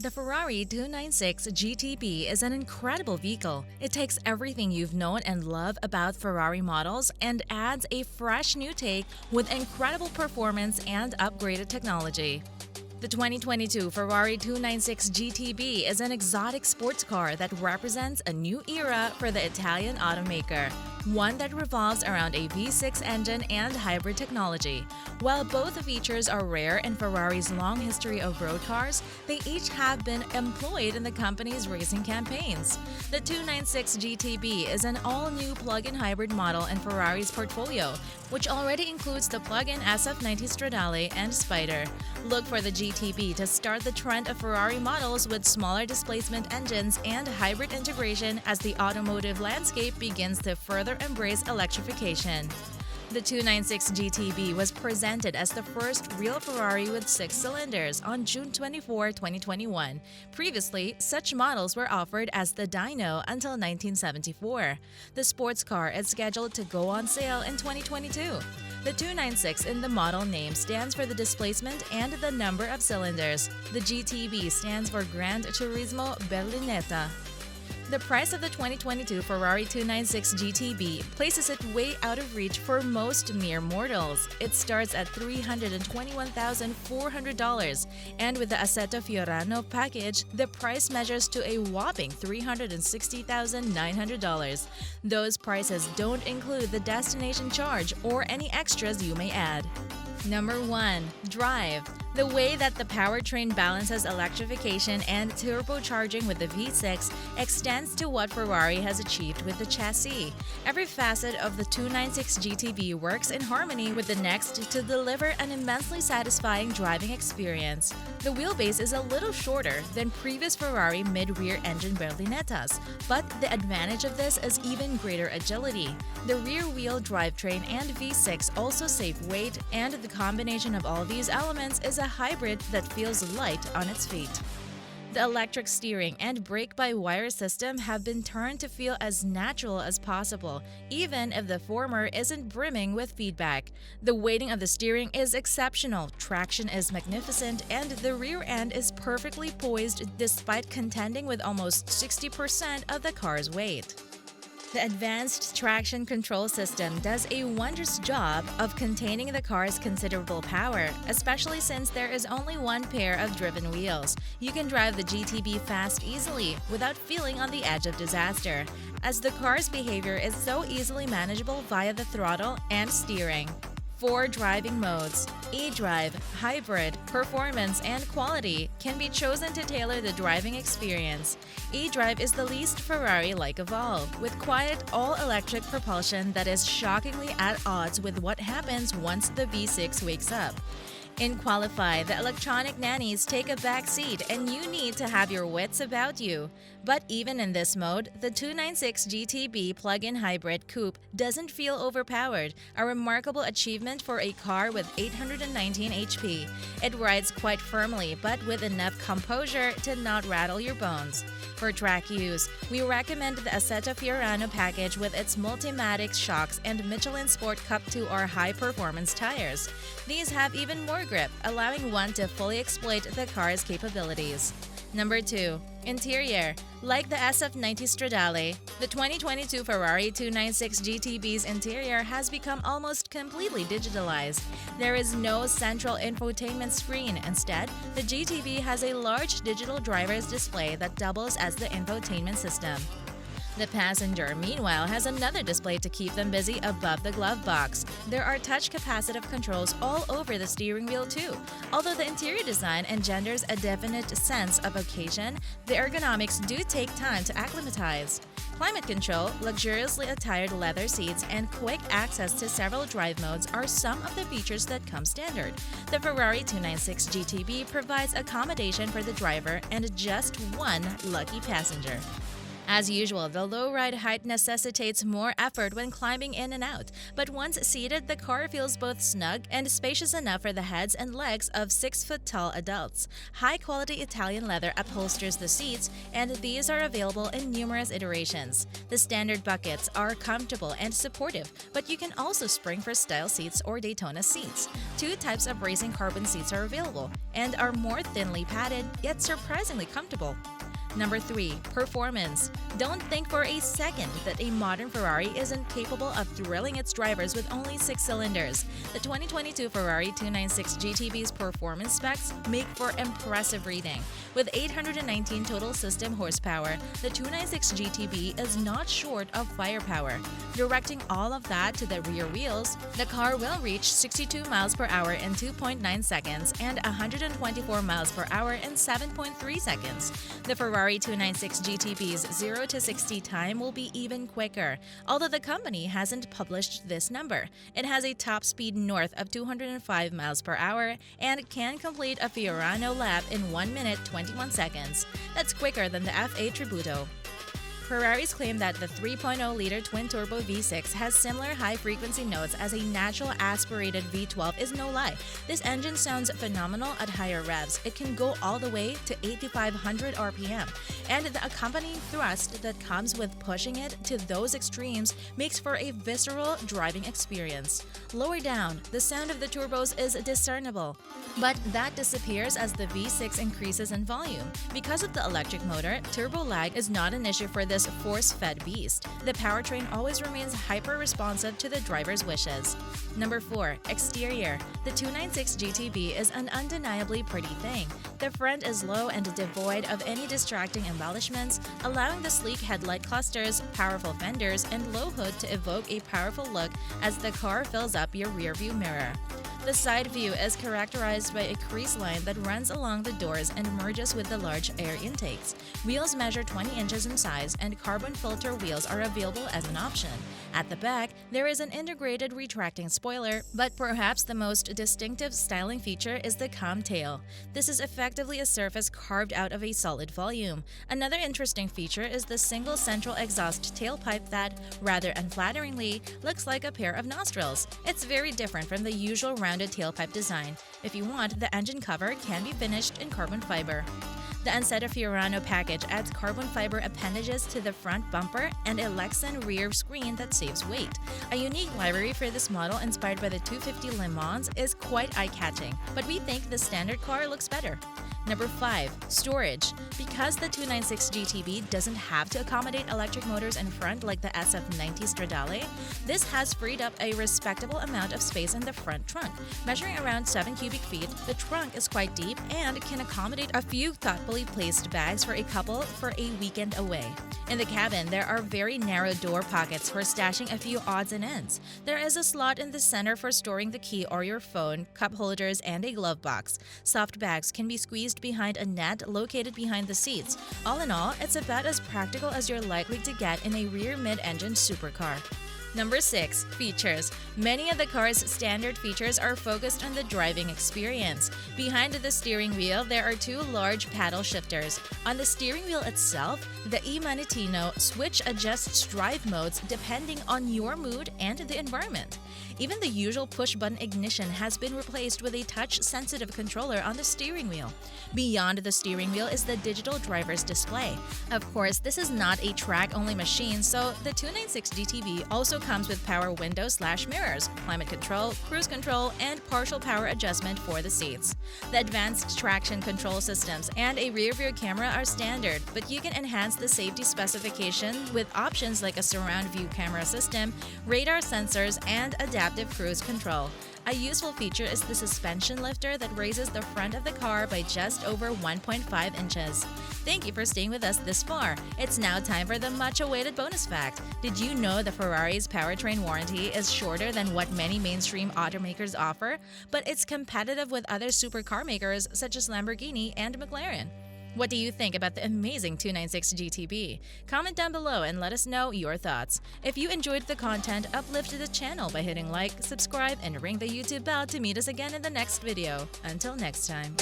The Ferrari 296 GTB is an incredible vehicle. It takes everything you've known and loved about Ferrari models and adds a fresh new take with incredible performance and upgraded technology. The 2022 Ferrari 296 GTB is an exotic sports car that represents a new era for the Italian automaker, one that revolves around a V6 engine and hybrid technology. While both features are rare in Ferrari's long history of road cars, they each have been employed in the company's racing campaigns. The 296 GTB is an all-new plug-in hybrid model in Ferrari's portfolio, which already includes the plug-in SF90 Stradale and Spider. Look for the GTB to start the trend of Ferrari models with smaller displacement engines and hybrid integration as the automotive landscape begins to further embrace electrification. The 296 GTB was presented as the first real Ferrari with 6 cylinders on June 24, 2021. Previously, such models were offered as the Dyno until 1974. The sports car is scheduled to go on sale in 2022. The 296 in the model name stands for the displacement and the number of cylinders. The GTB stands for Gran Turismo Berlinetta. The price of the 2022 Ferrari 296 GTB places it way out of reach for most mere mortals. It starts at $321,400, and with the Assetto Fiorano package, the price measures to a whopping $360,900. Those prices don't include the destination charge or any extras you may add. Number 1. Drive. The way that the powertrain balances electrification and turbocharging with the V6 extends to what Ferrari has achieved with the chassis. Every facet of the 296 GTB works in harmony with the next to deliver an immensely satisfying driving experience. The wheelbase is a little shorter than previous Ferrari mid-rear engine Berlinettas, but the advantage of this is even greater agility. The rear-wheel drivetrain and V6 also save weight, and the combination of all these elements is a hybrid that feels light on its feet. The electric steering and brake-by-wire system have been turned to feel as natural as possible, even if the former isn't brimming with feedback. The weighting of the steering is exceptional, traction is magnificent, and the rear end is perfectly poised despite contending with almost 60% of the car's weight. The advanced traction control system does a wondrous job of containing the car's considerable power, especially since there is only one pair of driven wheels. You can drive the GTB fast easily without feeling on the edge of disaster, as the car's behavior is so easily manageable via the throttle and steering. 4 driving modes, e-drive, hybrid, performance, and quality can be chosen to tailor the driving experience. E-drive is the least Ferrari-like of all, with quiet, all-electric propulsion that is shockingly at odds with what happens once the V6 wakes up. In Qualify, the electronic nannies take a back seat and you need to have your wits about you. But even in this mode, the 296 GTB plug-in hybrid coupe doesn't feel overpowered, a remarkable achievement for a car with 819 HP. It rides quite firmly, but with enough composure to not rattle your bones. For track use, we recommend the Assetto Fiorano package with its Multimatic shocks and Michelin Sport Cup 2R high-performance tires. These have even more grip, allowing one to fully exploit the car's capabilities. Number 2. Interior. Like the SF90 Stradale, the 2022 Ferrari 296 GTB's interior has become almost completely digitalized. There is no central infotainment screen. Instead, the GTB has a large digital driver's display that doubles as the infotainment system. The passenger, meanwhile, has another display to keep them busy above the glove box. There are touch capacitive controls all over the steering wheel too. Although the interior design engenders a definite sense of occasion, the ergonomics do take time to acclimatize. Climate control, luxuriously attired leather seats, and quick access to several drive modes are some of the features that come standard. The Ferrari 296 GTB provides accommodation for the driver and just one lucky passenger. As usual, the low ride height necessitates more effort when climbing in and out, but once seated, the car feels both snug and spacious enough for the heads and legs of 6-foot-tall adults. High-quality Italian leather upholsters the seats, and these are available in numerous iterations. The standard buckets are comfortable and supportive, but you can also spring for style seats or Daytona seats. Two types of racing carbon seats are available and are more thinly padded, yet surprisingly comfortable. Number 3. Performance. Don't think for a second that a modern Ferrari isn't capable of thrilling its drivers with only 6 cylinders. The 2022 Ferrari 296 GTB's performance specs make for impressive reading. With 819 total system horsepower, the 296 GTB is not short of firepower. Directing all of that to the rear wheels, the car will reach 62 miles per hour in 2.9 seconds and 124 miles per hour in 7.3 seconds. The Ferrari 296 GTB's 0 to 60 time will be even quicker, although the company hasn't published this number. It has a top speed north of 205 miles per hour and can complete a Fiorano lap in 1 minute 21 seconds. That's quicker than the F8 Tributo. Ferraris claim that the 3.0-liter twin-turbo V6 has similar high-frequency notes as a natural aspirated V12 is no lie. This engine sounds phenomenal at higher revs. It can go all the way to 8,500 RPM, and the accompanying thrust that comes with pushing it to those extremes makes for a visceral driving experience. Lower down, the sound of the turbos is discernible, but that disappears as the V6 increases in volume. Because of the electric motor, turbo lag is not an issue for this force-fed beast. The powertrain always remains hyper-responsive to the driver's wishes. Number 4. Exterior. The 296 GTB is an undeniably pretty thing. The front is low and devoid of any distracting embellishments, allowing the sleek headlight clusters, powerful fenders, and low hood to evoke a powerful look as the car fills up your rearview mirror. The side view is characterized by a crease line that runs along the doors and merges with the large air intakes. Wheels measure 20 inches in size, and carbon filter wheels are available as an option. At the back, there is an integrated retracting spoiler, but perhaps the most distinctive styling feature is the cam tail. This is effectively a surface carved out of a solid volume. Another interesting feature is the single central exhaust tailpipe that, rather unflatteringly, looks like a pair of nostrils. It's very different from the usual rounded tailpipe design. If you want, the engine cover can be finished in carbon fiber. The Ansetta Fiorano package adds carbon fiber appendages to the front bumper and a Lexan rear screen that saves weight. A unique livery for this model inspired by the 250 Le Mans is quite eye-catching, but we think the standard car looks better. Number 5. Storage. Because the 296 GTB doesn't have to accommodate electric motors in front like the SF90 Stradale, this has freed up a respectable amount of space in the front trunk. Measuring around 7 cubic feet, the trunk is quite deep and can accommodate a few thoughtfully placed bags for a couple for a weekend away. In the cabin, there are very narrow door pockets for stashing a few odds and ends. There is a slot in the center for storing the key or your phone, cup holders, and a glove box. Soft bags can be squeezed behind a net located behind the seats. All in all, it's about as practical as you're likely to get in a rear mid-engine supercar. Number 6. Features. Many of the car's standard features are focused on the driving experience. Behind the steering wheel, there are 2 large paddle shifters. On the steering wheel itself, the e-Manettino switch adjusts drive modes depending on your mood and the environment. Even the usual push-button ignition has been replaced with a touch-sensitive controller on the steering wheel. Beyond the steering wheel is the digital driver's display. Of course, this is not a track-only machine, so the 296 GTB also comes with power windows/mirrors, climate control, cruise control, and partial power adjustment for the seats. The advanced traction control systems and a rear-view camera are standard, but you can enhance the safety specification with options like a surround view camera system, radar sensors, and adaptive cruise control. A useful feature is the suspension lifter that raises the front of the car by just over 1.5 inches. Thank you for staying with us this far. It's now time for the much-awaited bonus fact. Did you know the Ferrari's powertrain warranty is shorter than what many mainstream automakers offer? But it's competitive with other supercar makers such as Lamborghini and McLaren. What do you think about the amazing 296 GTB? Comment down below and let us know your thoughts. If you enjoyed the content, uplift the channel by hitting like, subscribe, and ring the YouTube bell to meet us again in the next video. Until next time.